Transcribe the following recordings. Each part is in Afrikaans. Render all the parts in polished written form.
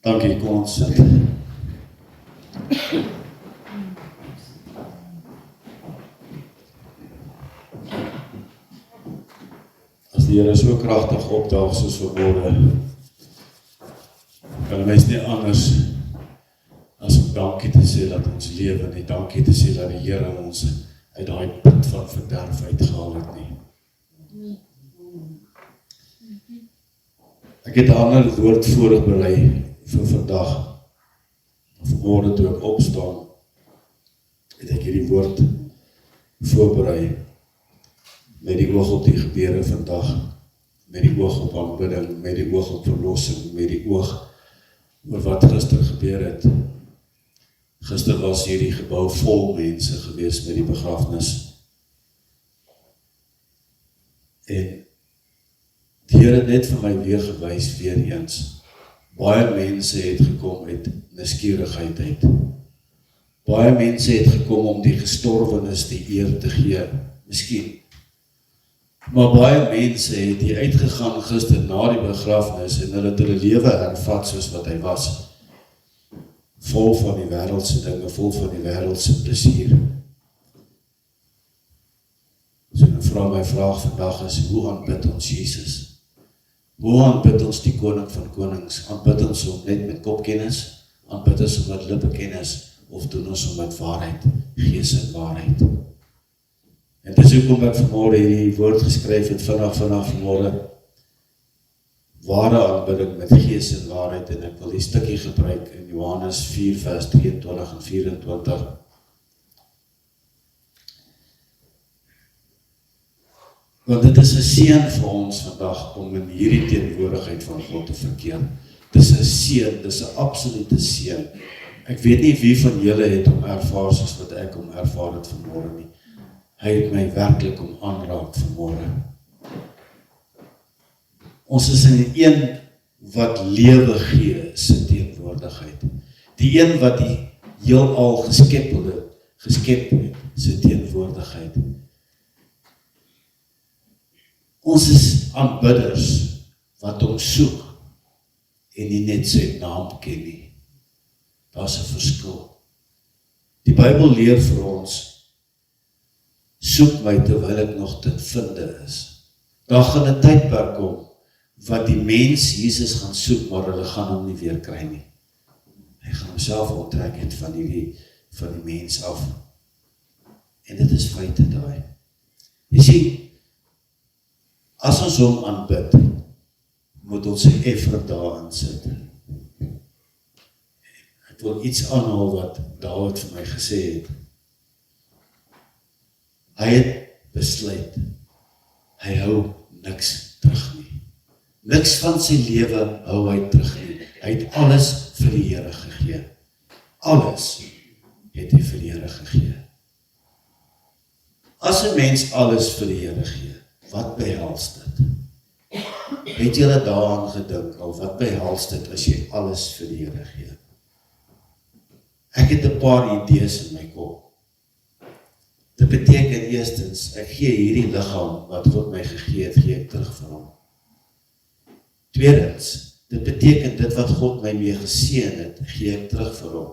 Dankie, kom ons sit. As die Here so kragtig opdaag soos vanmôre, kan 'n mens nie anders as om dankie te sê dat ons lewe nie, dankie te sê dat die Here ons uit daai put van verderf uitgehaal het nie. Ek het 'n ander woord voorberei vir vandag. Vanmôre toe ek opstaan, het ek hierdie woord voorberei met die oog op die gebeure vandag, met die oog op aanbidding, met die oog op verlossing, met die oog oor wat gister gebeur het. Gister was hierdie gebou vol mense gewees met die begrafnis. En die Here het net vir my weer gewys, weer eens. Baie mense het gekom uit nuuskierigheid uit. Baie mense het gekom om die gestorwenes die eer te gee, miskien. Maar baie mense het hier uitgegaan gister na die begrafnis en hulle het hulle lewe ervat soos wat hy was. Vol van die wêreldse dinge, vol van die wêreldse plesier. So my vraag vandag is, hoe aanbid ons Jesus? Hoe aanbid ons die koning van konings? Aanbid ons hom net met kopkennis? Aanbid ons hom met lippekennis? Of doen ons hom met waarheid, gees en waarheid? En dis hoekom ek vanmôre hierdie woord geskryf het, vandag vanmôre, ware aanbidding met gees en waarheid, en ek wil die stukkie gebruik in Johannes 4 vers 23 en 24. Want dit is 'n seën vir ons vandag om in hierdie teenwoordigheid van God te verkeer. Dis 'n seën, dis 'n absolute seën. Ek weet nie wie van julle het hom ervaar soos wat ek hom ervaar het vanmôre nie. Hy het my werklik om aanraak vanmôre. Ons is in die een wat lewe gee, sy teenwoordigheid. Die een wat die heelal geskep het, sy teenwoordigheid. Ons is aanbidders wat hom soek en nie net sy naam ken nie. Daar's 'n verskil. Die Bybel leer vir ons, soek my terwyl ek nog te vinde is. Daar gaan 'n tydperk kom wat die mens Jesus gaan soek, maar hulle gaan hom nie weer kry nie. Hy gaan homself onttrek het van die mens af. En dit is feite daai. Jy sien, as ons hom aanbid, moet ons sy effort daarin sit. Ek wil iets aanhaal wat Dawid vir my gesê het. Hy het besluit, hy hou niks terug nie. Niks van sy lewe hou hy terug nie. Hy het alles vir die Here gegee. Alles het hy vir die Here gegee. As 'n mens alles vir die Here gee, wat behels dit? Het julle daaraan gedink al, wat behels dit as jy alles vir die Here gee? Ek het 'n paar idees in my kop. Dit beteken eerstens, ek gee hierdie liggaam wat God my gegee het, gee ek terug vir hom. Tweedens, dit beteken dit wat God my mee geseën het, gee ek terug vir hom.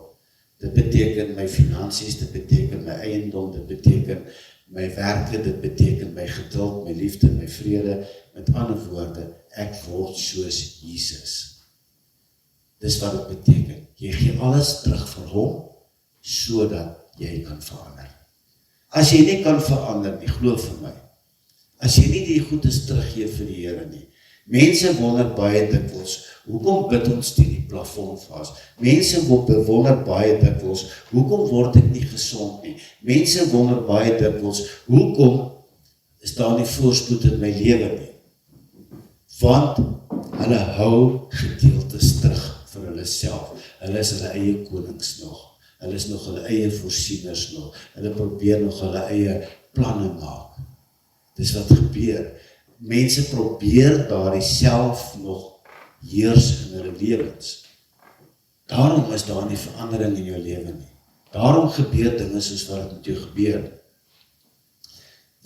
Dit beteken my finansies, dit beteken my eiendom, dit beteken my werke, dit beteken my geduld, my liefde, my vrede. Met ander woorde, ek word soos Jesus. Dis wat dit beteken. Jy gee alles terug vir hom, sodat jy kan verander. As jy nie kan verander nie, glo vir my. As jy nie die goedes teruggee vir die Here nie. Mense wonder baie dikwels, hoekom bid ons teen die plafon vas? Mense wonder baie dikwels, hoekom word ek nie gesond nie? Mense wonder baie dikwels, hoekom is daar nie voorspoed in my lewe nie? Want hulle hou gedeeltes terug vir hulle self. Hulle is hulle eie konings nog. Hulle is nog hulle eie voorsieners nog. Hulle probeer nog hulle eie planne maak. Dis wat gebeur. Mense probeer daardie self nog heers in hulle lewens. Daarom is daar nie verandering in jou lewe nie. Daarom gebeur dinge soos wat dit met jou gebeur.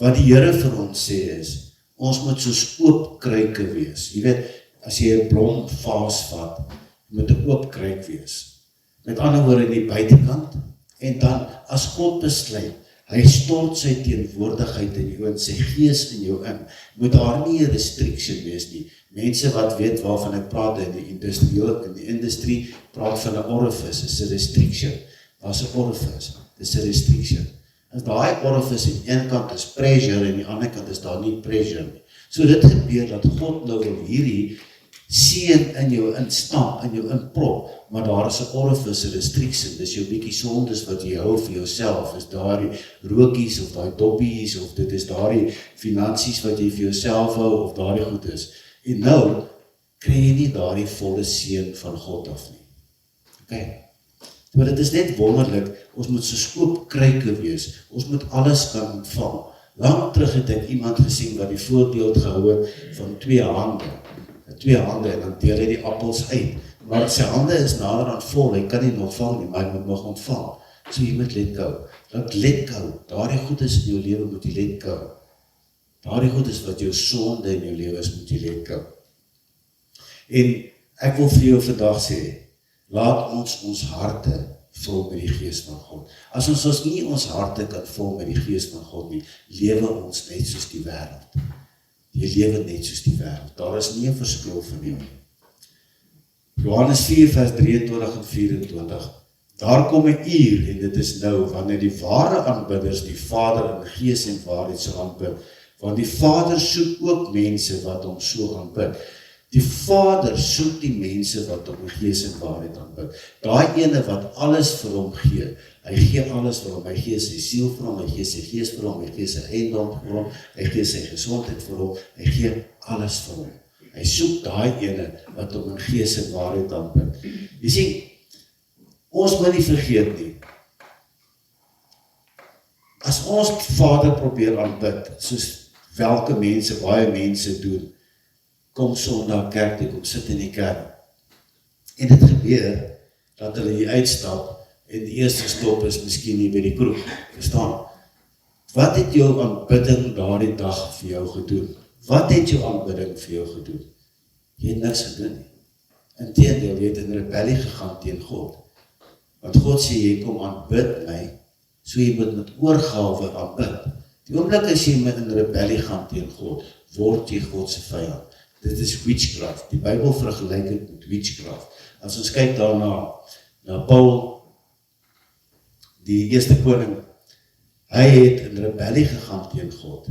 Wat die Here vir ons sê is, ons moet soos oop kruike wees. Jy weet, as jy 'n blom vaas vat, moet 'n oop kruik wees. Met ander woorde in die buitekant, en dan as God besluit, hy stort sy teenwoordigheid in jou en sy gees in jou in, moet daar nie 'n restriction wees nie. Mense wat weet waarvan ek praat in die industrie praat van 'n orifice, is 'n restriction. Daar's 'n orifice, dis 'n restriction. As daai orifice aan een kant is pressure en aan die ander kant is daar nie pressure nie. So dit gebeur dat God nou wil hierdie seën in jou instamp, in jou inprop, maar daar is 'n orifice, 'n restriction, dis jou bietjie sondes wat jy hou vir jouself, is daardie rokies of daai doppies, of dit is daardie finansies wat jy vir jouself hou, of daardie goed is. En nou, kry jy nie daardie volle seën van God af nie. Okay. Maar dit is net wonderlik, ons moet so skoop kruike wees, ons moet alles kan ontvang. Lang terug het ek iemand gesien wat die voorbeeld gehou het van twee hande en dan deel hy die appels uit. Maar sy hande is nader aan vol, hy kan nie nog vang nie, maar hy moet nog ontvang. So jy moet let go. Let go. Daardie goed is in jou lewe moet jy let go. Daardie goed is wat jou sonde in jou lewe is, moet jy let go. En ek wil vir jou vandag sê, laat ons harte vul met die gees van God. As ons nie ons harte kan vul met die gees van God nie, lewe ons net soos die wêreld. Jy lewe net soos die wêreld. Daar is nie 'n verskil van jou nie. Johannes 4 vers 23 en 24. Daar kom 'n uur en dit is nou wanneer die ware aanbidders die Vader in gees en waarheid sal aanbid. Want die Vader soek ook mense wat hom so aanbid. Die Vader soek die mense wat hom in gees en waarheid aanbid. Daai ene wat alles vir hom gee. Hy gee alles vir hom. Hy gee sy siel vir hom, hy gee sy gees vir hom, hy gee sy eiendom vir hom, hy gee sy gesondheid vir hom, hy gee alles vir hom. Hy soek daai ene wat hom in gees en waarheid aanbid. Jy sien, ons moet nie vergeet nie. As ons Vader probeer aanbid, soos baie mense doen, kom Sondag kerk toe, kom sit in die kerk. En dit gebeur, dat hulle hier uitstap, en die eerste stop is miskien nie by die kroeg, verstaan? Wat het jou aanbidding daardie dag vir jou gedoen? Wat het jou aanbidding vir jou gedoen? Jy het niks gedoen nie. Inteendeel, jy het in rebellie gegaan teen God. Want God sê, jy kom aanbid my, so jy moet met oorgawe aanbid. Die oomblik as jy met in rebellie gaan teen God, word jy God se vyand. Dit is witchcraft. Die Bybel vergelyk dit met witchcraft. As ons kyk daarna, na Paul, die eerste koning, hy het in rebellie gegaan teen God,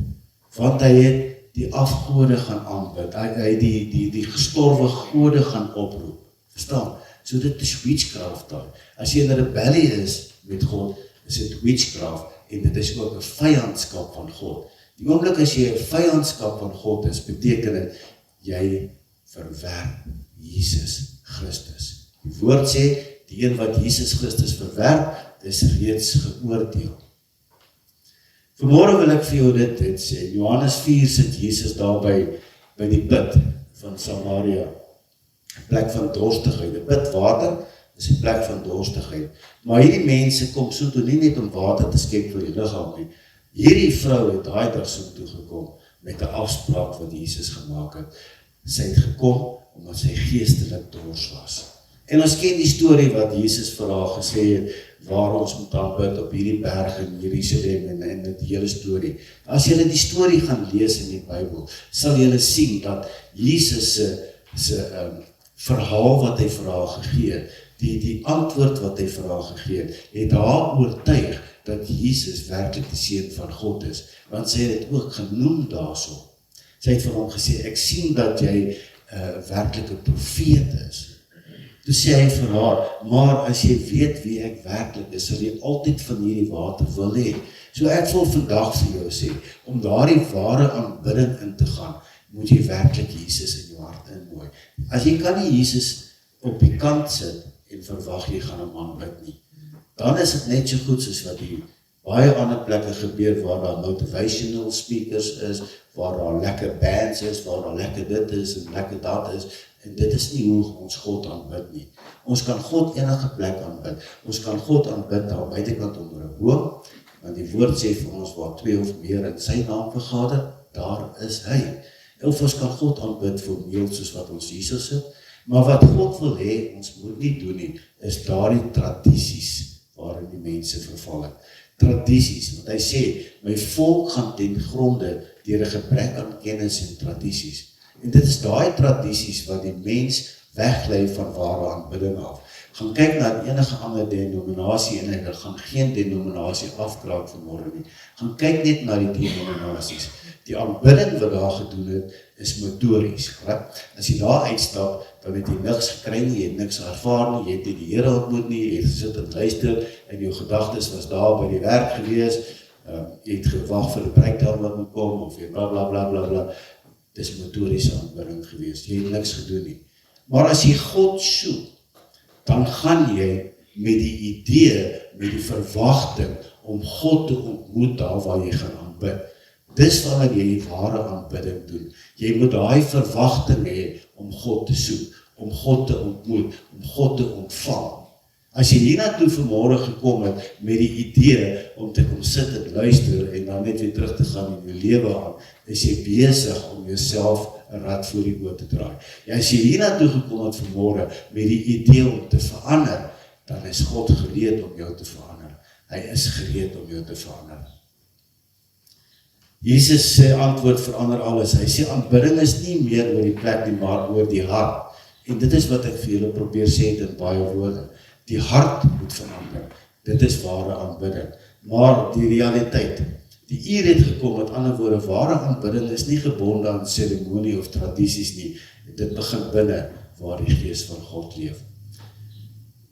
want hy het die afgode gaan aanbid, hy het die gestorwe gode gaan oproep, verstaan? So dit is witchcraft daar. As jy in rebellie is met God, is dit witchcraft, en dit is ook 'n vyandskap van God. Die oomblik as jy 'n vyandskap van God is, beteken dit, jy verwerp Jesus Christus. Die woord sê, die een wat Jesus Christus verwerp, is reeds geoordeel. Vanmôre wil ek vir jou dit sê, Johannes 4 sit Jesus daar by die put van Samaria, 'n plek van dorstigheid. 'n Put water is 'n plek van dorstigheid. Maar hierdie mense kom so toe nie net om water te skep vir die liggaam nie. Hierdie vrou het daai dag so toe gekom met 'n afspraak wat Jesus gemaak het. Sy het gekom omdat sy geestelik dors was. En ons ken die storie wat Jesus vir haar gesê het, waar ons moet aanbid op hierdie berg in Jerusalem en die hele storie. As julle die storie gaan lees in die Bybel, sal julle sien dat Jesus se verhaal wat hy vir haar gegee het, die antwoord wat hy vir haar gegee het haar oortuig dat Jesus werklik die seun van God is, want sy het dit ook genoem daarso. Sy het vir hom gesê, ek sien dat jy werklik 'n profeet is. Toe sê hy vir haar, maar as jy weet wie ek werklik is, sal jy altyd van hierdie water wil hê. So ek wil vandag vir jou sê, om daardie ware aanbidding in te gaan, moet jy werklik Jesus in jou hart ingooi. As jy kan nie Jesus op die kant sit en verwag jy gaan hom aanbid nie, dan is dit net so goed soos wat die baie ander plekke gebeur waar daar motivational speakers is, waar daar lekker bands is, waar daar lekker dit is en lekker dat is, en dit is nie hoe ons God aanbid nie. Ons kan God enige plek aanbid. Ons kan God aanbid daar buitekant onder 'n boom, want die woord sê vir ons waar 2 of meer in sy naam vergader, daar is hy. Of ons kan God aanbid formeel soos wat ons Jesus het, Maar wat God wil hê, ons moet nie doen nie, is daardie tradisies waarin die mense verval het. Tradisies, want hy sê, my volk gaan ten gronde deur 'n gebrek aan kennis en tradisies. En dit is daai tradisies wat die mens weglei van ware aanbidding af. Gaan kyk na enige ander denominasie en ek gaan geen denominasie afkraak vanmôre nie. Gaan kyk net na die denominasies. Die aanbidding wat daar gedoen het, is motories. As jy daar uitstap, dan het jy niks gekry nie, jy het niks ervaar nie, jy het nie die Here ontmoet nie, jy het gesit en luister, en jou gedagtes was daar by die werk gewees, jy het gewag vir die breakdown wat moet kom, of jy bla bla bla bla bla. Dis motoriese aanbidding gewees, jy het niks gedoen nie. Maar as jy God soek, dan gaan jy met die idee, met die verwagting, om God te ontmoet daar waar jy gaan aanbid. Dis wanneer jy die ware aanbidding doen. Jy moet daai verwagting hê om God te soek, om God te ontmoet, om God te ontvang. As jy hiernatoe vanmôre gekom het met die idee om te kom sit en luister en dan net weer terug te gaan in jou lewe aan, is jy besig om jouself 'n rad voor die oë te draai. Ja, as jy hiernatoe gekom het vanmôre met die idee om te verander, dan is God gereed om jou te verander. Hy is gereed om jou te verander. Jesus sê antwoord verander alles. Hy sê aanbidding is nie meer oor die plek nie, maar oor die hart. En dit is wat ek vir julle probeer sê in baie woorde. Die hart moet verander. Dit is ware aanbidding. Maar die realiteit, die uur het gekom, met ander woorde, ware aanbidding is nie gebonde aan seremonie of tradisies nie. Dit begin binne waar die Gees van God leef.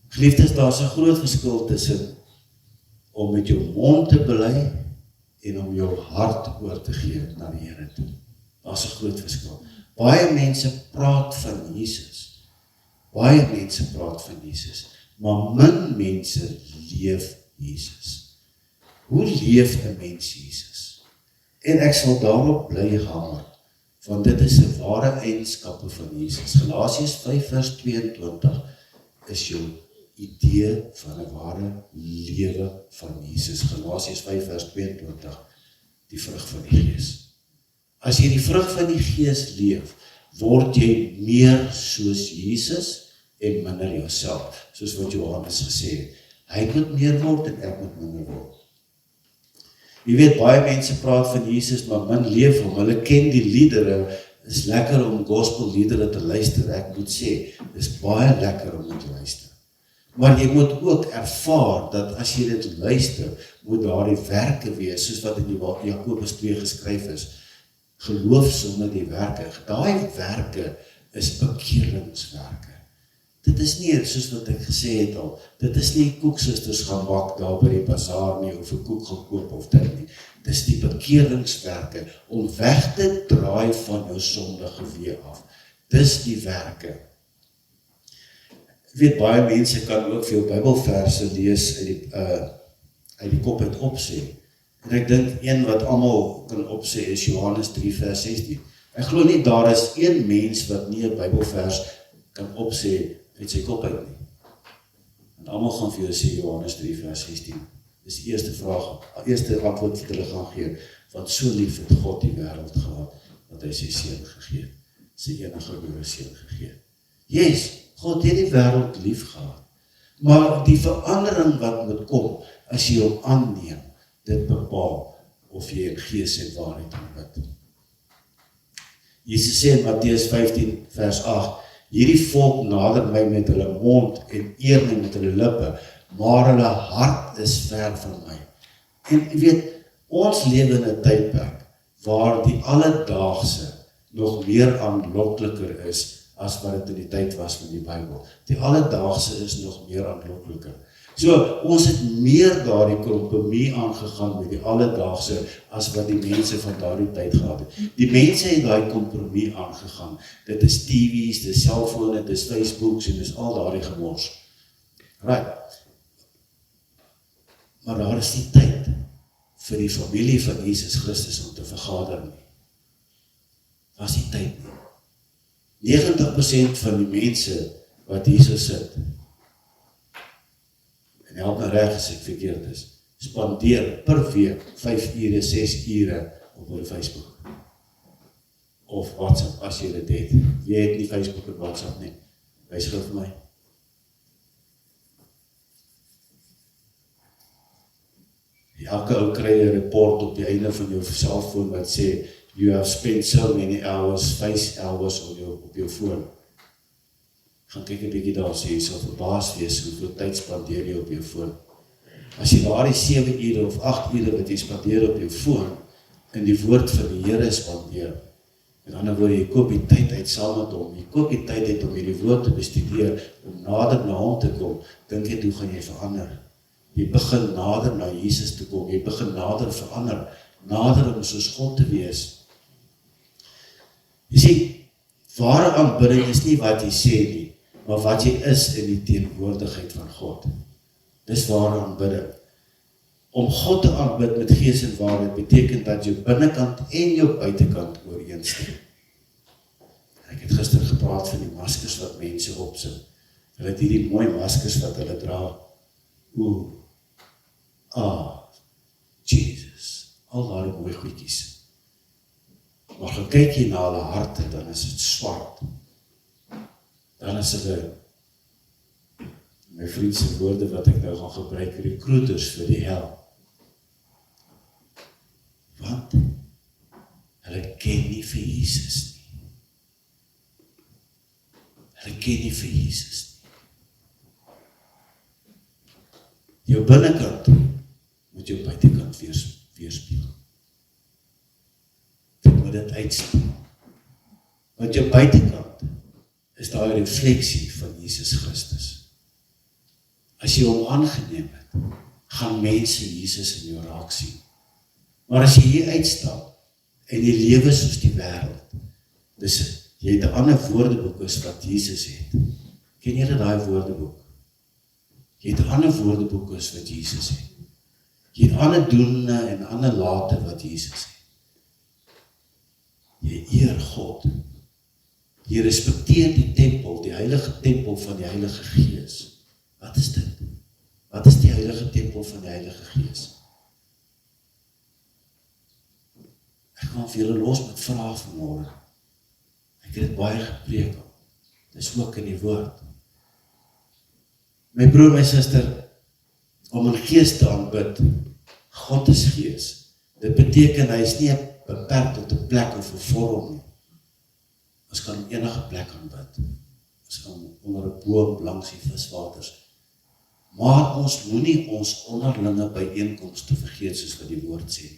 Geliefdes, daar is 'n groot verskil tussen om met jou mond te bely en om jou hart oor te gee na die Here toe. Daar is 'n groot verskil. Baie mense praat van Jesus. Baie mense praat van Jesus. Maar min mense leef Jesus. Hoe leef 'n mens Jesus? En ek sal daarop bly hamer, want dit is 'n ware eienskappe van Jesus. Galasiërs 5 vers 22 is jou idee van 'n ware lewe van Jesus. Galasiërs 5 vers 22, die vrug van die Gees. As jy die vrug van die Gees leef, word jy meer soos Jesus en minder jouself, soos wat Johannes gesê het. Hy moet meer word en ek moet minder word. Jy weet, baie mense praat van Jesus, maar min leef hom. Hulle ken die liedere, is lekker om gospelliedere te luister. Ek moet sê, dis baie lekker om te luister. Maar jy moet ook ervaar dat as jy dit luister, moet daar die werke wees, soos wat in die Jakobus 2 geskryf is. Geloof sonder die werke. Daai werke is bekeringswerke. Dit is nie, soos wat ek gesê het al, dit is nie koeksusters gaan bak daar by die bazaar nie, of 'n koek gaan koop of dit nie. Dit is die bekeringswerke, om weg te draai van jou sondige weë af. Dis die werke. Ek weet, baie mense kan ook veel Bybelverse lees uit die kop uit opsê. En ek dink een wat almal kan opsê is Johannes 3 vers 16. Ek glo nie daar is een mens wat nie 'n Bybelvers kan opsê uit sy kop uit nie. En almal gaan vir jou sê Johannes 3 vers 16. Dis die eerste vraag, eerste antwoord wat hulle gaan gee. Want so lief het God die wêreld gehad, dat hy sy seun gegee het, sy enige gebore seun gegee het. Yes, God het die wêreld lief gehad. Maar die verandering wat moet kom, as jy hom aanneem, dit bepaal of jy in gees en waarheid aanbid. Jesus sê in Matteus 15 vers 8, hierdie volk nader my met hulle mond en eer my met hulle lippe, maar hulle hart is ver van my. En jy weet, ons lewe in 'n tydperk waar die alledaagse nog meer aanlokliker is as wat dit in die tyd was van die Bybel. Die alledaagse is nog meer aanlokliker. So, ons het meer daardie kompromie aangegaan met die alledaagse as wat die mense van daardie tyd gehad het. Die mense het daai kompromie aangegaan. Dit is TV's, dit is selfone, dit is Facebooks en dit is al daardie gemors. Right. Maar daar is nie tyd vir die familie van Jesus Christus om te vergader nie. Daar is nie tyd nie. 90% van die mense wat hier so sit, en help my reg as ek verkeerd is, spandeer per week 5 ure, 6 ure op hulle Facebook. Of WhatsApp, as jy dit het. Jy het nie Facebook en WhatsApp nie. Wys gou vir my. Elke ou kry 'n report op die einde van jou selfoon wat sê, you have spent so many hours, 5 hours op jou foon. Gaan kyk 'n bietjie daar, sê jy sal verbaas wees hoeveel tyd spandeer jy op jou foon. As jy daardie 7 ure of 8 ure wat jy spandeer op jou foon, in die woord van die Here spandeer, en ander woorde, jy koop die tyd uit saam met hom, jy koop die tyd uit om hierdie woord te bestudeer, om nader na hom te kom, dink jy, hoe gaan jy verander? Jy begin nader na Jesus te kom, jy begin nader verander, nader om soos God te wees. Jy sê, ware aanbidding is nie wat jy sê nie, maar wat jy is in die teenwoordigheid van God. Dis ware aanbidding. Om God te aanbid met gees en waarheid beteken dat jou binnekant en jou buitekant ooreenstem. Ek het gister gepraat van die maskers wat mense opsit. Hulle het hierdie mooi maskers wat hulle dra. Jesus, al daardie mooi goedjies. Maar gaan kyk jy na hulle harte, dan is dit swart. Dan is hulle, my vriend se woorde wat ek nou gaan gebruik, recruiters vir die hel. Want hulle ken nie vir Jesus nie. Hulle ken nie vir Jesus nie. Jou binnekant moet jou buitekant weerspieël. Dit moet dit uitspieël. Want jou buitekant is daai refleksie van Jesus Christus. As jy hom aangeneem het, gaan mense Jesus in jou raak sien. Maar as jy hier uitstap, en jy lewe soos die wêreld, dis, jy het 'n ander woordeboek as wat Jesus het. Ken jy daai woordeboek? Jy het 'n ander woordeboek as wat Jesus het. Jy het ander doene en ander late wat Jesus het. Jy eer God. Jy respekteer die tempel, die heilige tempel van die Heilige Gees. Wat is dit? Wat is die heilige tempel van die Heilige Gees? Ek gaan vir julle los met vrae vanmôre. Ek het dit baie gepreek al. Dis ook in die woord. My broer, my suster, om in gees te aanbid, God is gees. Dit beteken hy is nie beperk tot 'n plek of 'n vorm nie. Ons kan enige plek aanbid. Ons kan onder 'n boom langs die viswaters. Maar ons moenie ons onderlinge byeenkomste vergeet soos wat die woord sê.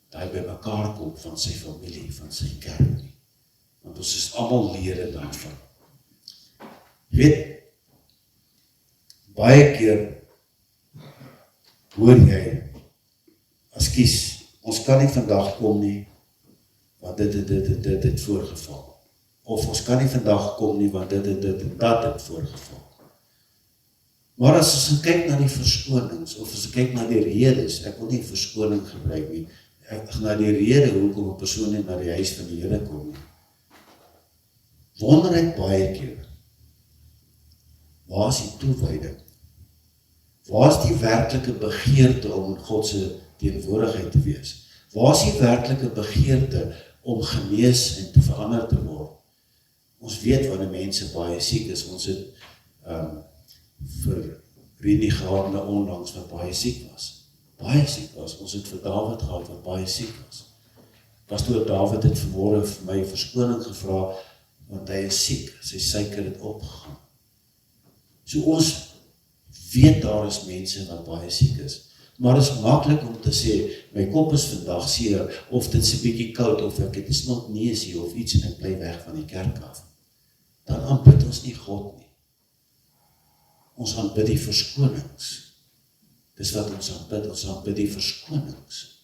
Dat hy by mekaar kom van sy familie, van sy kerk nie. Want ons is almal lede daarvan. Jy weet, baie keer hoor jy, ekskuus, ons kan nie vandag kom nie, want dit het voorgeval. Of ons kan nie vandag kom nie, want dit het voorgeval. Maar as ons kyk na die verskonings, of as ons kyk na die redes, ek wil nie verskoning gebruik nie, ek na die rede hoekom 'n persoon nie na die huis van die Here kom nie. Wonder ek baie keer, waar is die toewyding? Waar is die werklike begeerte om in God se teenwoordigheid te wees? Waar is die werklike begeerte om genees en te verander te word? Ons weet wanneer mense baie siek is, ons het vir Rini gehad na onlangs wat baie siek was. Ons het vir David gehad wat baie siek was. Pastoor David het vanmôre vir my verskoning gevra, want hy is siek, sy suiker het opgegaan. So ons weet daar is mense wat baie siek is, maar is maklik om te sê, my kop is vandag seer, of dit is 'n bietjie koud, of ek het 'n snotneusie of iets en ek bly weg van die kerk af. Dan aanbid ons nie God nie. Ons aanbid die verskonings. Dis wat ons aanbid die verskonings.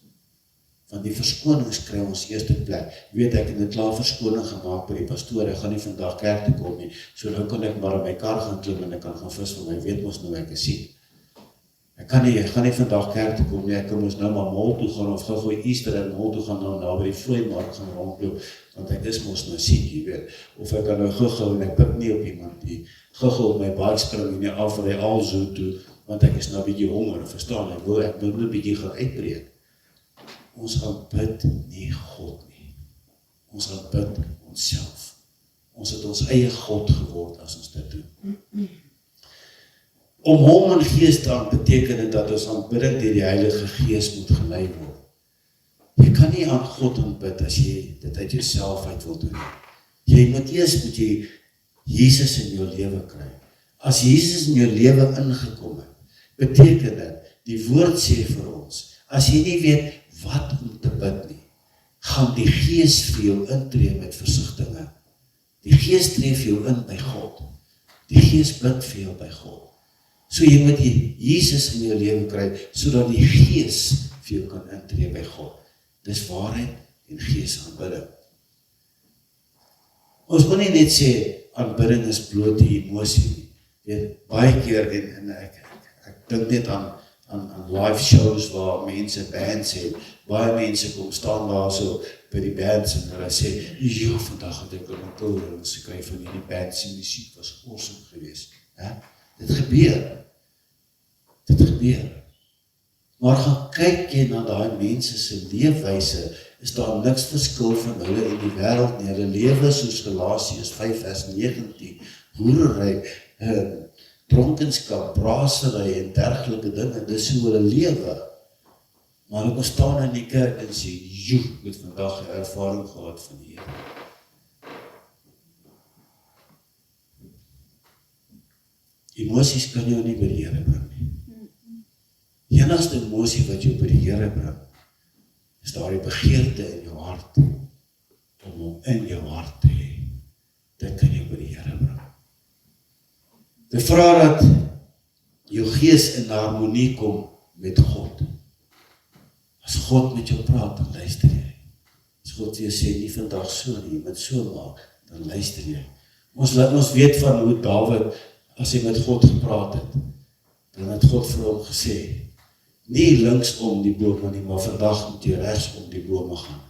Want die verskonings kry ons eerste plek. Weet ek het 'n klaar verskoning gemaak by die pastoor, ek gaan nie vandag kerk toe kom nie, so nou kan ek maar in my kar gaan klim en ek kan gaan vis vir my, weet mos nou ek is siek. Ek gaan nie vandag kerk toe kom nie, ek kan mos nou maar mall toe gaan, of gou Easter en mall toe gaan nou by die vloeimark gaan rondloop, want ek is mos nou siek, jy weet. Of ek kan nou gou en ek pik nie op iemand nie, gou op my bike spring en nie af ry al so toe, want ek is nou 'n bietjie honger, verstaan, ek wil net 'n bietjie gaan uitbreek. Ons aanbid nie God nie. Ons aanbid onsself. Ons het ons eie God geword as ons dit doen. Om hom in gees te aanbid beteken dit dat ons aanbidding deur die Heilige Gees moet gelei word. Jy kan nie aan God aanbid as jy dit uit jouself uit wil doen. Jy moet Jesus in jou lewe kry. As Jesus in jou lewe ingekom het, beteken dit, die woord sê vir ons, as jy nie weet wat om te bid nie, gaan die Gees vir jou intree met versigtinge. Die Gees tree vir jou in by God. Die Gees bid vir jou by God. So jy moet Jesus in jou lewe kry, sodat die Gees vir jou kan intree by God. Dis waarheid en Gees aanbidding. Ons moet nie net sê, aanbidding is blote emosie nie. Weet, baie keer, en ek dink net aan live shows waar mense bands het, baie mense kom staan daar so by die bands en hulle sê, joh, vandag het ek een coolings gekry van die bands en musiek was awesome geweest. Dit gebeur. Maar gaan kyk jy na daai mense se leefwyse, is daar niks verskil van hulle in die wêreld nie. Hulle lewe soos Galasiërs 5 vers 19, hoerery, dronkenskap, braasery en dergelike dinge, dis hoe hulle lewe. Maar hulle staan in die kerk en sê, joh, ek het vandag 'n ervaring gehad van die Here. Emosies kan jou nie by die Here bring nie. Die enigste emosie wat jou by die Here bring, is daar die begeerte in jou hart, om hom in jou hart te hê. Dit kan jou by die Here bring. Dit vra dat jou gees in harmonie kom met God. As God met jou praat, dan luister jy. As God vir jou sê, nie vandag so nie, jy moet so maak, dan luister jy. Ons weet van hoe Dawid, as hy met God gepraat het, dan het God vir hom gesê, nie linksom die bome nie, maar vandag moet jy regsom die bome gaan.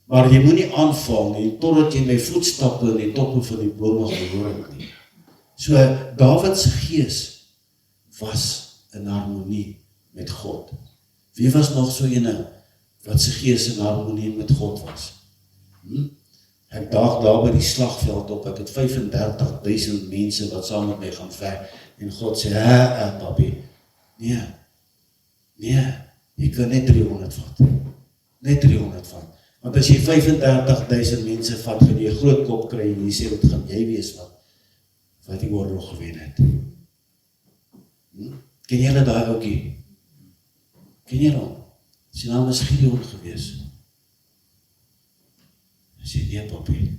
Maar jy moet nie aanval nie, totdat jy my voetstappe in die toppe van die bome gehoor het nie. So, Dawid se gees was in harmonie met God. Wie was nog so ene, wat sy gees in harmonie met God was? Ek daag daar by die slagveld op, ek het 35.000 mense wat saam met my gaan veg, en God sê, papi, nee, jy kan net 300 vat, net 300 vat, want as jy 35.000 mense vat, gaan jy 'n groot kop kry, en jy sê, wat gaan jy wees wat die oorlog gewen het? Ken jy daai oukie? Ken jy hom? Sy naam is Gideon gewees. Hy sê, nee papi,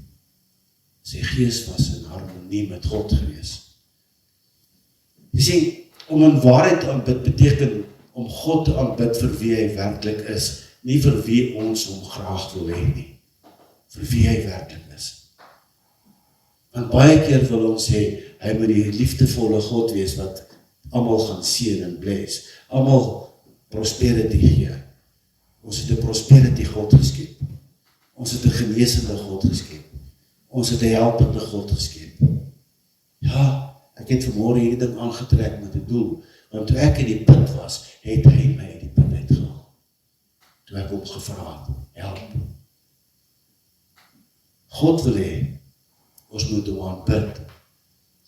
sy gees was in harmonie met God gewees. Jy sê, om in waarheid te aanbid beteken om God te aanbid vir wie hy werklik is, nie vir wie ons hom graag wil hê nie, vir wie hy werklik is. Want baie keer wil ons sê, hy moet die liefdevolle God wees wat almal gaan seën en bless, almal prosperity gee. Ons het 'n prosperity God geskep. Ons het 'n genesende God geskep. Ons het 'n helpende God geskep. Ja, ek het vanmôre hierdie ding aangetrek met 'n doel, want toe ek in die put was, het hy my uit die put uitgehaal. Toe ek hom gevra het, help. God wil hê, ons moet hom aanbid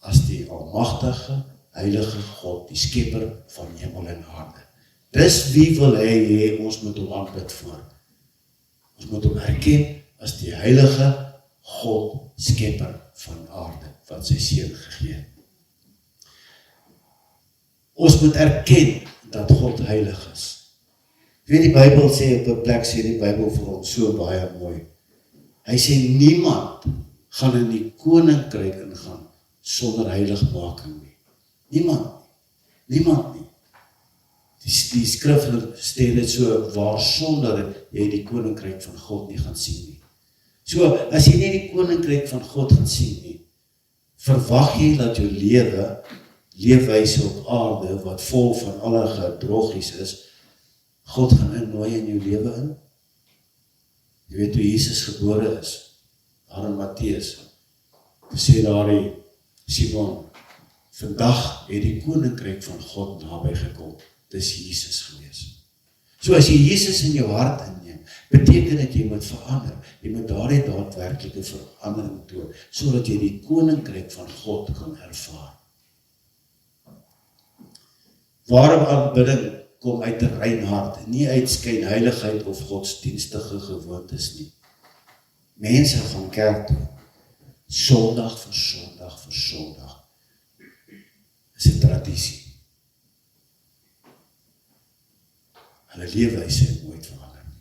as die almagtige, heilige God, die skepper van hemel en aarde. Dis wie wil hy hê, ons moet hom aanbid voor. Ons moet hom erken as die heilige God, skepper van aarde, wat sy seun gegee het. Ons moet erken dat God heilig is. Weet die Bybel sê, op 'n plek sê die Bybel vir ons so baie mooi. Hy sê, niemand gaan in die koninkryk ingaan sonder heiligmaking nie. Niemand nie. Die skrif stel dit so, waar sonder jy die koninkryk van God nie gaan sien nie. So, as jy nie die koninkryk van God gaan sien nie, verwag jy dat jou leefwyse op aarde, wat vol van allerlei drogies is, God gaan innooi in jou lewe in? Jy weet hoe Jesus gebore is, daar in Matteus, sê daar die Simon, vandag het die koninkryk van God naby gekom, dis Jesus gewees. So as jy Jesus in jou hart inneem, Beteken dat jy moet verander. Jy moet daardie daadwerklike verandering toon, sodat jy die koninkryk van God kan ervaar. Ware aanbidding kom uit 'n rein hart, nie uit skynheiligheid of godsdienstige gewoontes nie. Mense gaan kerk toe, Sondag vir Sondag vir Sondag. Dis 'n tradisie. Hulle leefwyse het nooit verander nie.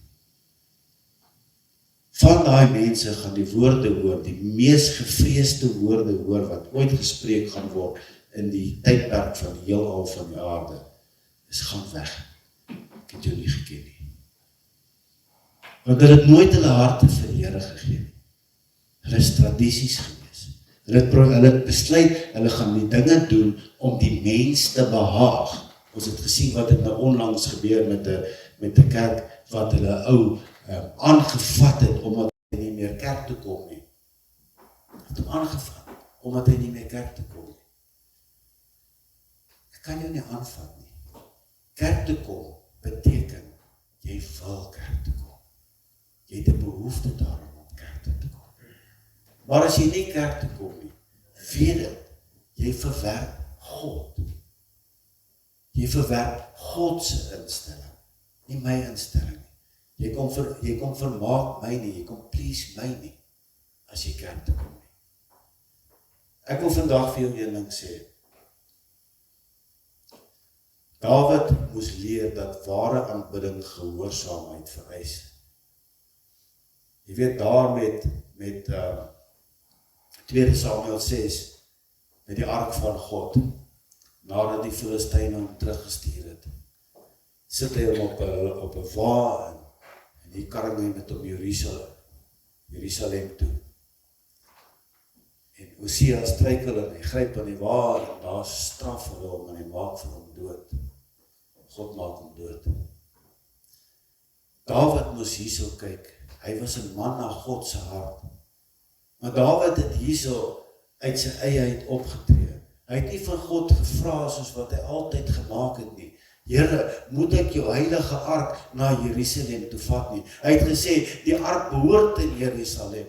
Van daai mense gaan die woorde hoor, die mees gevreesde woorde hoor wat ooit gespreek gaan word in die tydperk van die heelal van die aarde. Is gaan weg. Ek het jou nie geken nie. Want hulle het nooit hulle harte vir die Here gegee nie. Hulle is tradisies gewees. Hulle het besluit, hulle gaan die dinge doen om die mens te behaag. Ons het gesien wat het nou onlangs gebeur met 'n kerk wat hulle ou aangevat het omdat hy nie meer kerk toe kom nie. Het hom aangevat omdat hy nie meer kerk toe kom nie. Ek kan jou nie aanvat nie. Kerk toe kom beteken jy wil kerk toe kom. Jy het 'n behoefte daarom om kerk toe te kom. Maar as jy nie kerk toe kom nie, weet dit, jy verwerp God. Jy verwerp God se instelling, nie my instelling nie. Jy kom vermaak my nie, jy kom please my nie, as jy kerk toe kom nie. Ek wil vandag vir jou een ding sê. Dawid moes leer dat ware aanbidding gehoorsaamheid vereis. Jy weet daar met 2 Samuel 6, met die ark van God, nadat die Filistyne hom teruggestuur het, sit hy hom op 'n wa en die karring hy met hom Jerusalem toe. En Hosea struikel en hy gryp aan die wa en daar straf vir hom en hy maak vir hom dood. God maak hom dood. Dawid moes hierso kyk. Hy was 'n man na God se hart. Maar Dawid het hierso uit sy eie uit opgetree. Hy het nie van God gevra soos wat hy altyd gemaak het nie. Here, moet ek jou heilige ark na Jerusalem toe vat nie? Hy het gesê, die ark behoort in Jerusalem.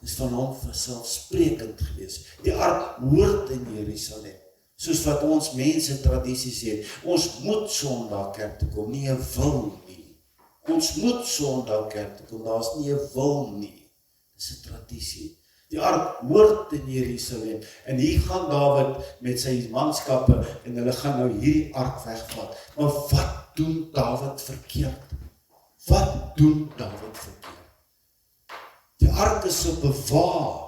Dis van hom vanselfsprekend gewees. Die ark hoort in Jerusalem. Soos wat ons mense tradisies het. Ons moet Sondag kerk toe kom, nie 'n wil nie. Ons moet Sondag kerk toe kom, daar's nie 'n wil nie. Dis 'n tradisie. Die ark hoort in Jerusalem. En hier gaan Dawid met sy manskappe en hulle gaan nou hierdie ark wegvat. Maar wat doen Dawid verkeerd? Wat doen Dawid verkeerd? Die ark is op 'n wa.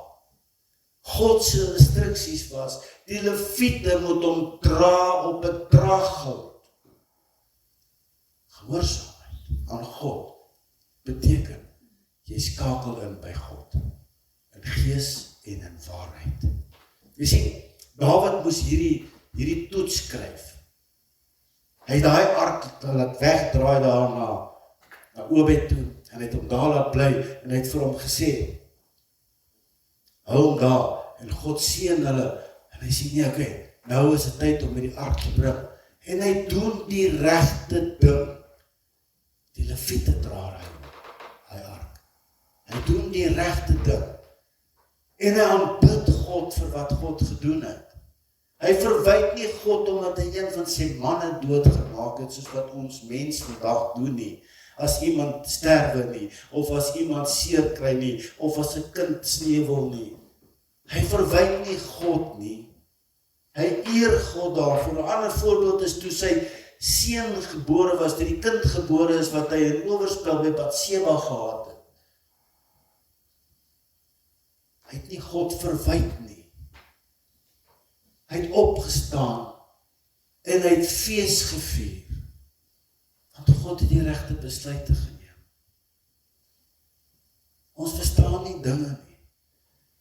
God se instruksies was, die Lewiete moet hom dra op 'n draaggoud. Gehoorsaamheid aan God beteken, jy skakel in by God, in gees en in waarheid. Jy sien, Dawid moes hierdie toets skryf. Hy het daai ark laat wegdraai daarna, na Obed toe, en hy het hom daar laat bly, en hy het vir hom gesê, hou hom daar, en God seën hulle, en hy sê, nee, okay, nou is dit tyd om met die ark te bring, en hy doen die regte ding, die Lewiete dra hy ark, hy doen die regte ding, en hy aanbid God vir wat God gedoen het. Hy verwyt nie God omdat hy een van sy manne doodgemaak het, soos wat ons mens vandag doen nie, as iemand sterwe nie, of as iemand seer kry nie, of as 'n kind sneuwel nie. Hy verwyt nie God nie. Hy eer God daarvoor. 'n ander voorbeeld is toe sy seun gebore was, toe die kind gebore is wat hy in oorspel by Batseba gehad het. Hy het nie God verwyt nie. Hy het opgestaan en hy het fees gevier. Want God het die regte besluite geneem. Ons verstaan nie dinge nie.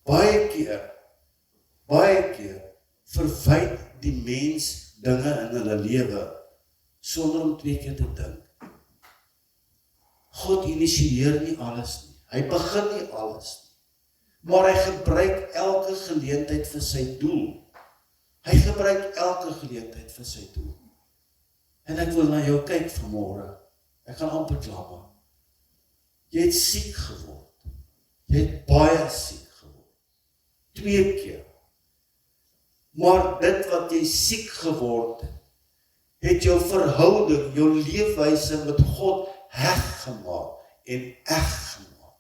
Baie keer verwyt die mens dinge in hulle lewe sonder om 2 keer te dink. God initieer nie alles nie. Hy begin nie alles nie. Maar hy gebruik elke geleentheid vir sy doel. Hy gebruik elke geleentheid vir sy doel. En ek wil na jou kyk vanmôre. Ek gaan amper klaar maak. Jy het siek geword. Jy het baie siek geword. 2 keer. Maar dit wat jy siek geword het jou verhouding, jou leefwyse met God heg gemaak en eg gemaak.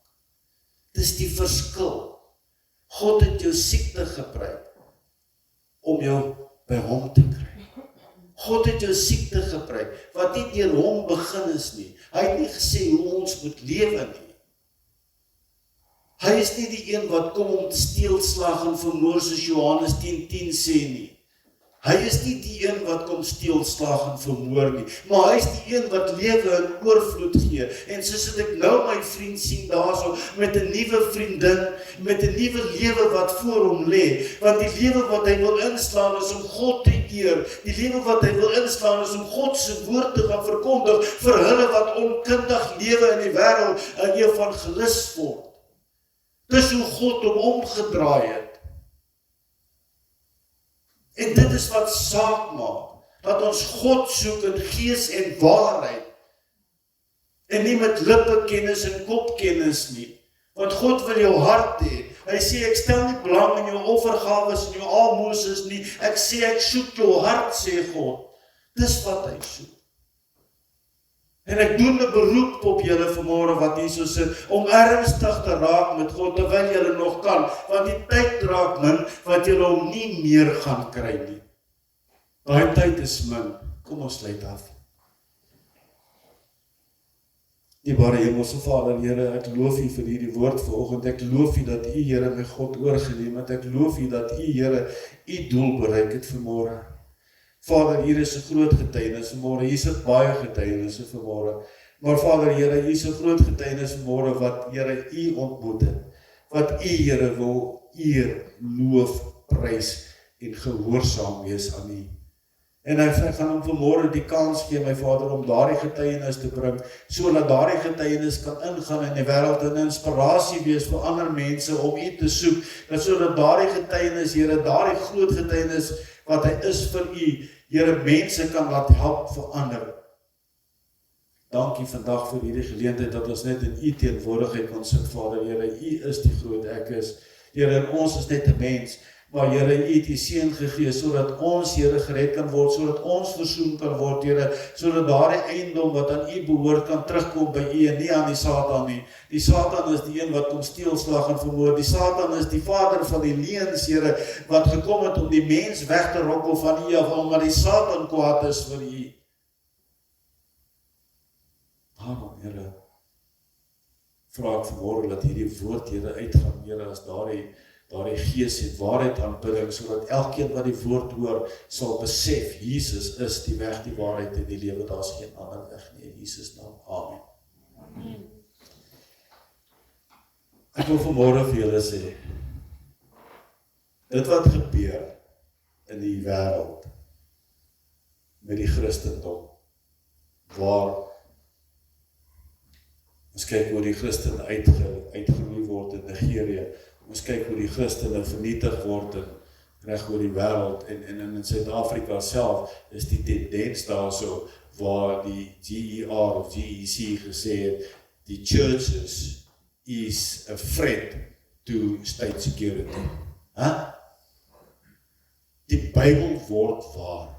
Dis die verskil. God het jou siekte gebruik om jou by hom te kry. God het jou siekte gebruik, wat nie deur hom begin is nie. Hy het nie gesê hoe ons moet lewe nie. Hy is nie die een wat kom om te steel, slag en vermoor, soos Johannes 10:10 sê nie. Hy is nie die een wat kom steel, slag en vermoor nie, maar hy is die een wat lewe in oorvloed gee. En soos ek nou my vriend sien daarso, met 'n nuwe vriendin, met 'n nuwe lewe wat voor hom lê, want die lewe wat hy wil inslaan is om God te eer, die lewe wat hy wil inslaan is om God se woord te gaan verkondig vir hulle wat onkundig lewe in die wêreld en evangelis word. Dis hoe God hom omgedraai het. En dit is wat saak maak, dat ons God soek in gees en waarheid, en nie met lippekennis en kopkennis nie, want God wil jou hart hê. Hy sê, ek stel nie belang in jou offergawes en jou almoses nie, ek sê, ek soek jou hart, sê God. Dis wat hy soek. En ek doen 'n beroep op julle vanmôre wat hier so sit, om ernstig te raak met God, terwyl julle nog kan, want die tyd raak min, wat julle hom nie meer gaan kry nie. Daai tyd is min. Kom ons sluit af. Dierbare Hemelse Vader, Here, ek loof U vir hierdie woord vanoggend. Ek loof U dat U, Here, my God oorgeneem het. Ek loof U dat U, Here, U doel bereik het vanmôre. Vader, hier is 'n groot getuienis vanmôre. Hier sit baie getuienisse vanmôre. Maar Vader, Here, hier is 'n groot getuienis vanmôre wat, Here, U ontmoet het. Wat U, Here, wil eer, loof, prys en gehoorsaam wees aan U. En ek gaan hom vanmôre die kans gee, my Vader, om daardie getuienis te bring, sodat daardie getuienis kan ingaan in die wêreld en inspirasie wees vir ander mense om U te soek, dat sodat daardie getuienis, Here, daardie groot getuienis wat hy is vir U, Here, mense kan laat help verander. Dankie vandag vir hierdie geleentheid dat ons net in U teenwoordigheid kan sit, Vader, Here, U is die groot ek is. Here, en ons is net 'n mens, maar Here, U het U seun gegee sodat ons, Here, gered kan word, sodat ons versoen kan word, Here, sodat daardie eiendom wat aan U behoort kan terugkom by U en nie aan die Satan nie. Die Satan is die een wat kom steel, slag en vermoor. Die Satan is die vader van die leuns, Here, wat gekom het om die mens weg te rokkel van U af, omdat die Satan kwaad is vir U. Daarom, Here, vra ek vanmôre dat hierdie woord, Here, uitgaan, Here, as daardie gees het waarheid aanbidding, sodat elkeen wat die woord hoor, sal besef, Jesus is die weg, die waarheid en die lewe, daar is geen ander weg nie, in Jesus naam, amen. Ek wil vanmôre vir julle sê, dit wat gebeur in die wêreld, met die Christendom, waar, ons kyk hoe die Christen uitgeroei word in Nigerië, ons kyk hoe die Christene vernietig word reg oor die wêreld en in Suid-Afrika self is die tendens daarso waar die GER of GEC gesê het, die churches is a threat to state security. Die Bybel word waar,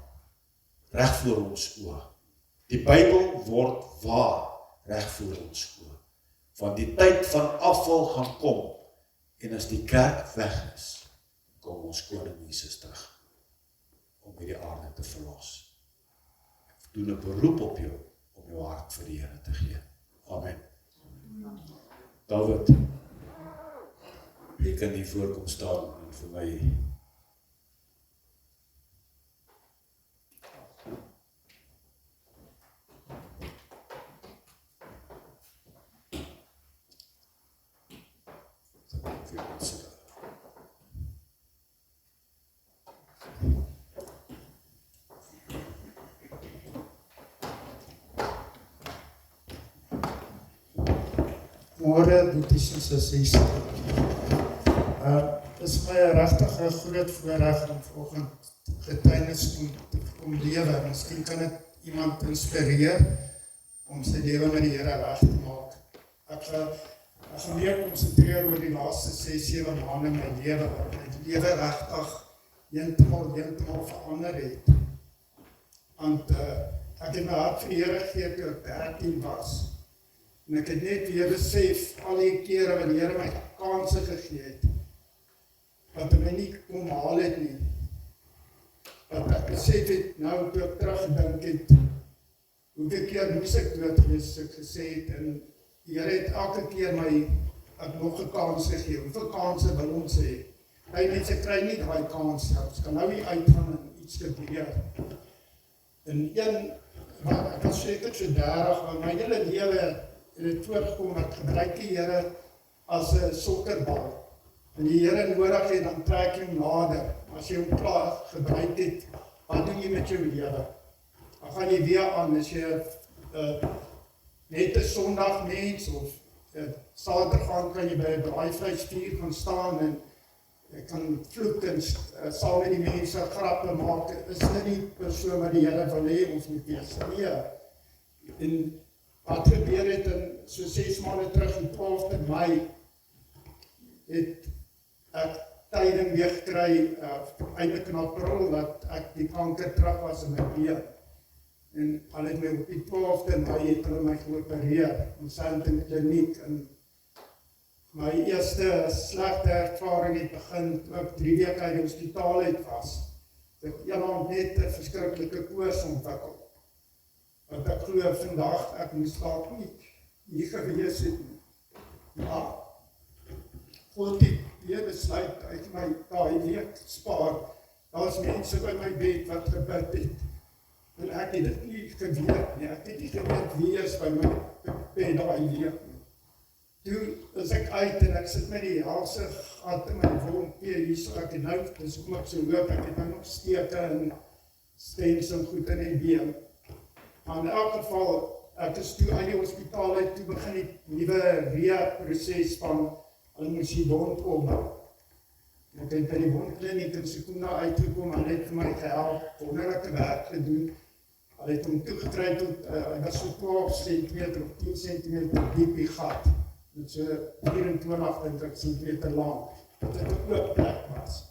reg voor ons oë. Die Bybel word waar, reg voor ons oë. Want die tyd van afval gaan kom, en as die kerk weg is, kom ons koning Jesus terug, om hierdie aarde te verlos. Ek doen 'n beroep op jou, om jou hart vir die Here te gee. Amen. David, jy kan hier voorkom staan en vir my Môre, boeties en sissies. Is my regtig 'n groot voorreg om vanoggend getuienis om lewe. Miskien kan dit iemand inspireer om sy lewe met die Here reg te maak. Ek gaan meer konsentreer oor die laaste 6-7 maande in my lewe, wat my lewe regtig heeltemal verander het. Want ek het my hart vir die Here gegee toe ek 13 was. En ek het net weer besef, al die kere wat die Here my kanse gegee het, wat hy my nie kom haal het nie. Wat ek besef het, nou toe ek teruggedink het, hoeveel keer moes ek dood gewees, soos ek gesê het, en die Here het elke keer my nog 'n kans gegee. Hoeveel kanse wil ons hê? Hy mense kry nie daai kans nie. Ons kan nou nie uitgaan en iets gebeur. En ek was seker so 30, maar my hele lewe het dit voorgekom, ek gebruik die Here as 'n sokkerbal. En die Here nodig het, dan trek jy hom nader. As jy hom klaar gebruik het, wat doen jy met jou lewe? Dan gaan jy weer aan, as jy net 'n Sondag mens, of Saterdag gaan kan jy by 'n braaivleisvuur gaan staan, en jy kan vloek en saam met die mense grappe maak. Is dit nie persoon wat die Here wil hê ons moet wees? Nee. En wat gebeur het so 6 maande terug, die 12de Mei, het ek tyding weer gekry, eintlik in April, dat ek die kanker terug was in my been. En al het my op die 12de Mei het hulle my geopereer in Sandton Kliniek. En my eerste slegte ervaring het begin toe ek 3 weke uit die hospitaal uit was. Ek het net 'n verskriklike koors ontwikkel. Want ek glo vandag, ek moes dalk nie hier gewees het nie. Maar God het weer besluit, hy het my daai week spaar. Daar is mense by my bed wat gebid het. En ek het dit nie geweet nie. Ek het nie geweet wie is by my bed daai week nie. Toe is ek uit en ek sit met die helse gat in my wondpie hier, so ek het nou, dis hoekom ek so loop, ek het nou nog steke en stents en goed in die been. Maar in elk geval, ek is toe uit die hospitaal uit, toe begin die nuwe rehab-proses van, hulle moes die wond opbou. Ek het by die wondkliniek in Sekunda uitgekom, hulle het vir my gehelp, wonderlike werk gedoen. Hulle het hom toegekry tot, hy was so 12 cm of 10 cm diep die gat. Met so 24 cm lang, dat het 'n oop plek was.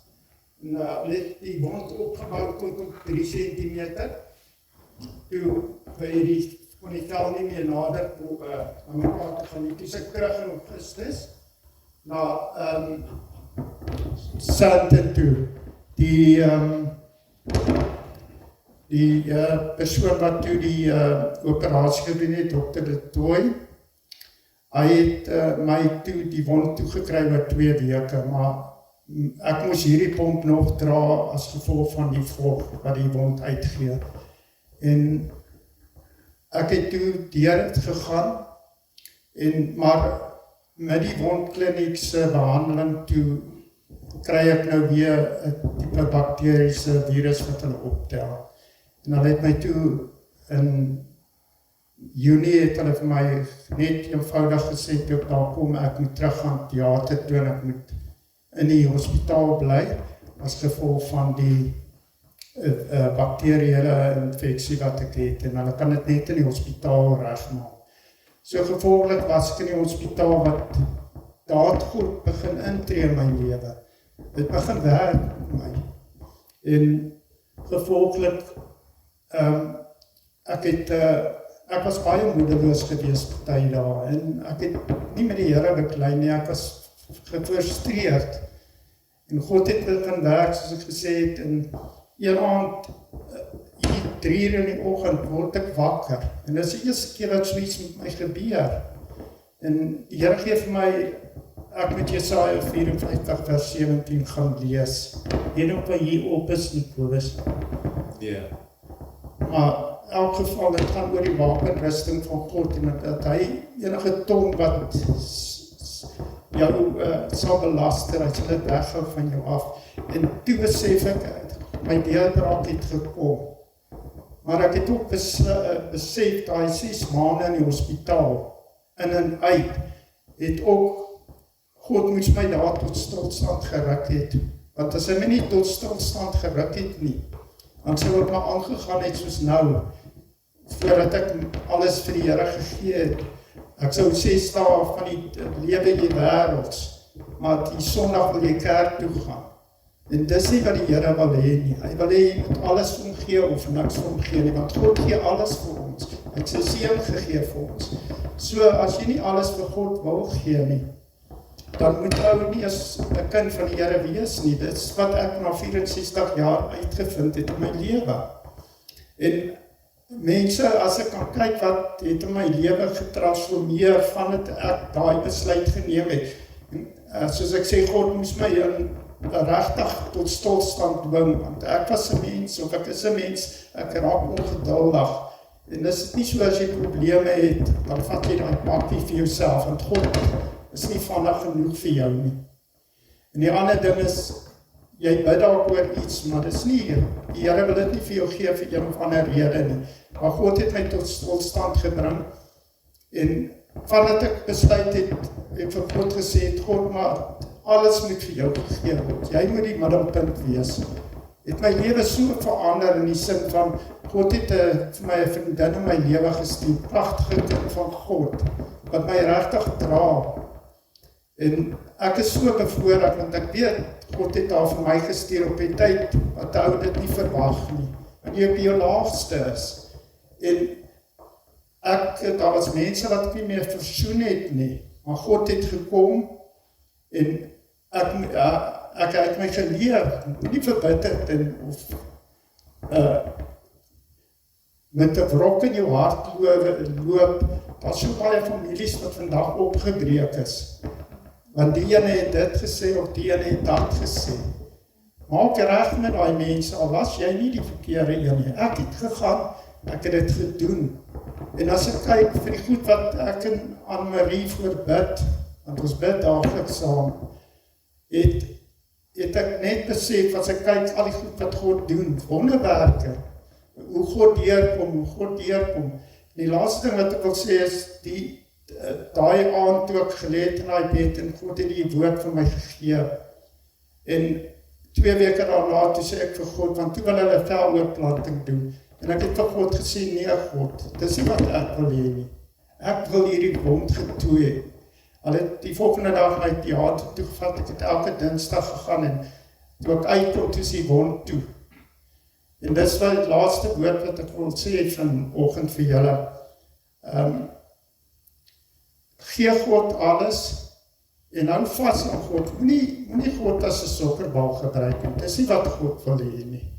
En hulle het die wond opgebouw tot op 3 cm. Toe by die kon die vel nie meer nader aan mekaar te gaan nie. Toe is ek terug in Augustus na Sandton toe. Die persoon wat toe die operasie gedoen het, Dr. De Tooy, hy het my toe die wond toegekry oor 2 weke, maar ek moes hierdie pomp nog dra as gevolg van die volg wat die wond uitgee. En ek het toe deur het gegaan, maar met die wondkliniekse behandeling toe kry ek nou weer 'n tipe bakteriese virus wat hulle optel. En hulle het my toe in Junie het hulle vir my net eenvoudig gesê, toe ek daar kom, ek moet terug gaan theater toe en ek moet in die hospitaal bly, as gevolg van die bakteriële infeksie wat ek het, en hulle kan dit net in die hospitaal regmaak. So gevolglik was ek in die hospitaal wat daad God begin intree in my lewe. Dit begin werk met my. En gevolglik, ek was baie moedeloos gewees party daar, en ek het nie met die Here beklei nie, ek was gefrustreerd. En God het begin werk, soos ek gesê het, en een aand, 3 uur in die oggend, word ek wakker. En dit is die eerste keer dat soiets met my gebeur. En die Here gee vir my, ek moet Jesaja 54 vers 17 gaan lees. En ook wat hier op is nie, Kobus. Ja. Maar in elk geval, dit gaan oor die wapenrusting van God, en dat hy enige tong wat jou sal belaster, hy sal dit weghou van jou af. En toe besef ek, my deurbraak het gekom. Maar ek het ook besef, daai 6 maande in die hospitaal, in en uit, het ook, God moes my daar tot stilstand geruk het. Want as hy my nie tot stilstand geruk het nie, dan sou ek maar aangegaan het soos nou, voordat ek alles vir die Here gegee het. ek sou sê staal van die lewe in die wêreld, maar die Sondag wil jy kerk toe gaan. En dis nie wat die Here wil hê nie. Hy wil hê jy moet alles omgee of niks omgee nie, want God gee alles vir ons. Hy het sy seun gegee vir ons. So as jy nie alles vir God wil gee nie, dan moet ou nie as 'n kind van die Here wees nie. Dit is wat ek na 64 jaar uitgevind het in my lewe. En mense, as ek kan kyk wat het in my lewe getransformeer van dit ek daai besluit geneem het. En, soos ek sê, God moes my in regtig tot stilstand dwing, want ek was 'n mens, of ek is 'n mens, ek raak ongeduldig. En dis dit nie so as jy probleme het, dan vat jy daai pakkie vir jouself, want God is nie vandag genoeg vir jou nie. En die ander ding is, jy bid dalk oor iets, maar dis nie, die Here wil dit nie vir jou gee vir een of ander rede nie. Maar God het my tot stilstand gebring, en vandat ek besluit het, en vir God gesê het, God, maar alles moet vir jou gegee word. Jy moet die middelpunt wees. Het my lewe so verander in die sin van, God het vir my 'n vriendin in my lewe gestuur, pragtige kind van God, wat my regtig dra. En ek is so bevoorreg, want ek weet, God het daar vir my gestuur op die tyd, wat ou dit nie verwag nie, want jy op jou laagste is. En daar was mense wat ek nie meer versoen het nie, maar God het gekom, en ek het my geleer, nie verbitterd en of met 'n wrok in jou hart loop. Daar is so baie families wat vandag opgebreek is. Want die ene het dit gesê, of die ene het dat gesê. Maak reg met daai mense, al was jy nie die verkeerde een nie. Ek het gegaan, ek het dit gedoen. En as ek kyk vir die goed wat ek en Anne-Marie voorbid, want ons bid daagliks saam, het ek net besef, as ek kyk al die goed wat God doen, wonderwerke, hoe God deurkom. Die laaste ding wat ek wil sê is, daai aand toe ek gelê het in daai bed, en God het die woord vir my gegee, en 2 weke daarna, toe sê ek vir God, want toe wil hulle veloorplanting doen, en ek het vir God gesê, nee God, dis nie wat ek wil hê nie, ek wil hierdie wond getoe. Al het die volgende dag my theater toegevat, ek het elke Dinsdag gegaan, en toe ek uitkom, toe is die wond toe. En dis wat die laaste woord wat ek wil sê vanoggend vir julle. Gee God alles, en hou vas aan God. Moenie God as 'n sokkerbal gebruik nie. Dis nie wat God wil hê nie.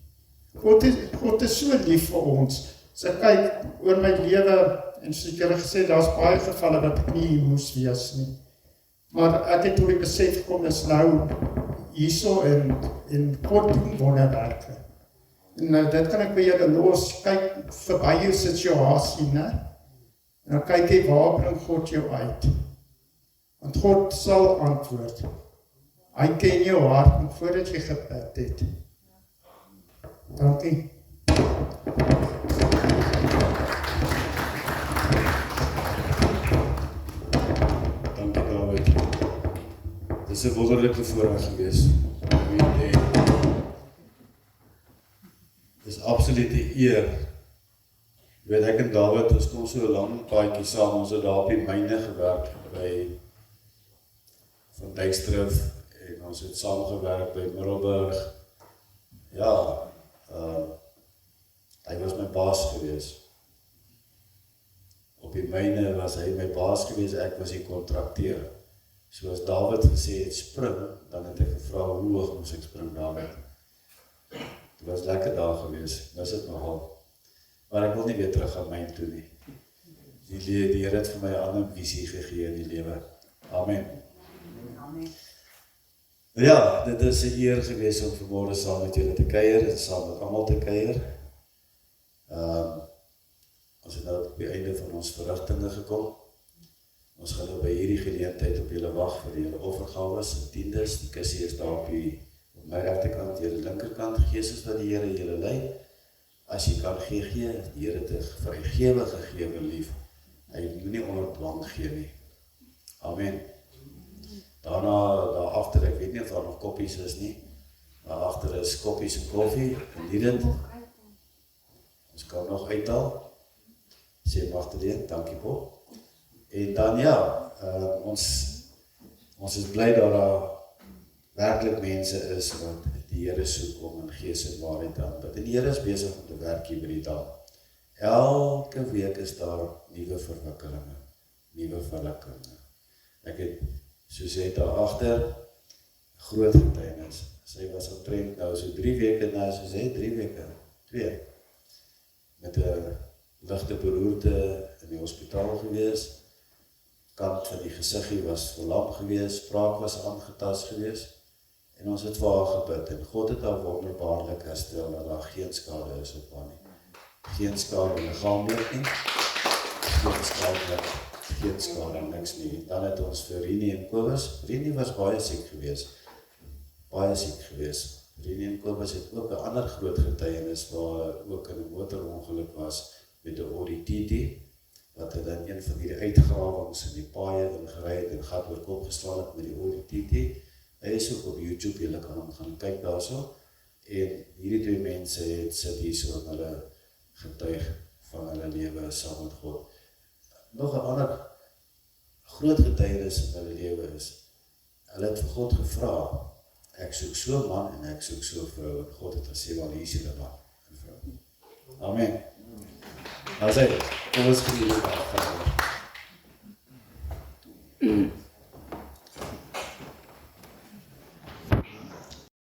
God is so lief vir ons. As ek kyk oor my lewe, en soos ek julle gesê, daar's baie gevalle wat ek nie hier moes wees nie. Maar ek het tot die besef gekom, is nou hierso, en God doen wonderwerke. En dit kan ek by julle los, kyk verby jou situasie, né? En dan kyk jy, waar bring God jou uit? Want God sal antwoord. Hy ken jou hart, voordat jy gebid het. Dankie. Dankie David. Dit is 'n wonderlike voorreg gewees. Dit is absoluut 'n eer. Jy weet, ek en David, ons kom so 'n lang paadjie saam, ons het daar op die myne gewerk by Van Dijkstrif, en ons het saam gewerk by Middelburg. Ja, hy was my baas gewees. Op die myne was hy my baas gewees, ek was die kontrakteur. So as David gesê het spring, dan het ek gevra hoe hoog moes ek spring, David. Dit was lekker daar gewees, was dit nogal. Maar ek wil nie weer terug aan my toe nie. Die Here het vir my 'n ander visie gegee in die lewe. Amen. Ja, dit is 'n eer gewees om vanmôre saam met julle te kuier en saam met almal te kuier. Ons het nou op die einde van ons verrigtinge gekom. Ons gaan nou by hierdie geleentheid op julle wag vir julle offergawes en tiendes. Die kussie is daar op my regterkant, julle linkerkant. Gees is wat die Here julle lei. As jy kan gee, die Here het 'n vrygewige lief. Hy moenie onder dwang gee nie. Amen. Daarna, daar agter, ek weet nie of daar nog koppies is nie. Daar agter is koppies en koffie, en dit. Ons kan nog uithaal. Sê Magdalene, dankie Paul. En dan ja, ons is bly dat daar werklik mense is wat die Here soek om in gees en waarheid te aanbid. En die Here is besig om te werk hier by die dag. Elke week is daar nuwe verwikkelinge, nuwe verwikkelinge. Ek het, soos jy daar agter, groot getuienis. Sy was omtrent nou so 3 weke na, soos hy 3 weke, 2, met 'n ligte beroerte in die hospitaal gewees. Kant van die gesiggie was verlam gewees, spraak was aangetast gewees. En ons het vir haar gebid en God het haar wonderbaarlik herstel dat daar geen skade is op haar nie. Geen skade liggaamlik nie, geen skade niks nie. Dan het ons vir Rini en Kobus, Rini was baie siek gewees. Rini en Kobus het ook 'n ander groot getuienis waar ook in 'n motorongeluk was met 'n Audi TT, wat hulle in een van die uitgrawings in die paaie ingery het en gat oor kop geslaan het met die Audi TT. Hy is ook op YouTube, julle kan hom gaan kyk daarso. En hierdie 2 mense het sit hierso en hulle getuig van hulle lewe saam met God. Nog 'n ander groot getuienis in hulle lewe is, hulle het vir God gevra, ek soek so 'n man en ek soek so 'n vrou, en God het gesê, wel hier is julle man en vrou. Amen. Nou sê, kom ons geniet dit.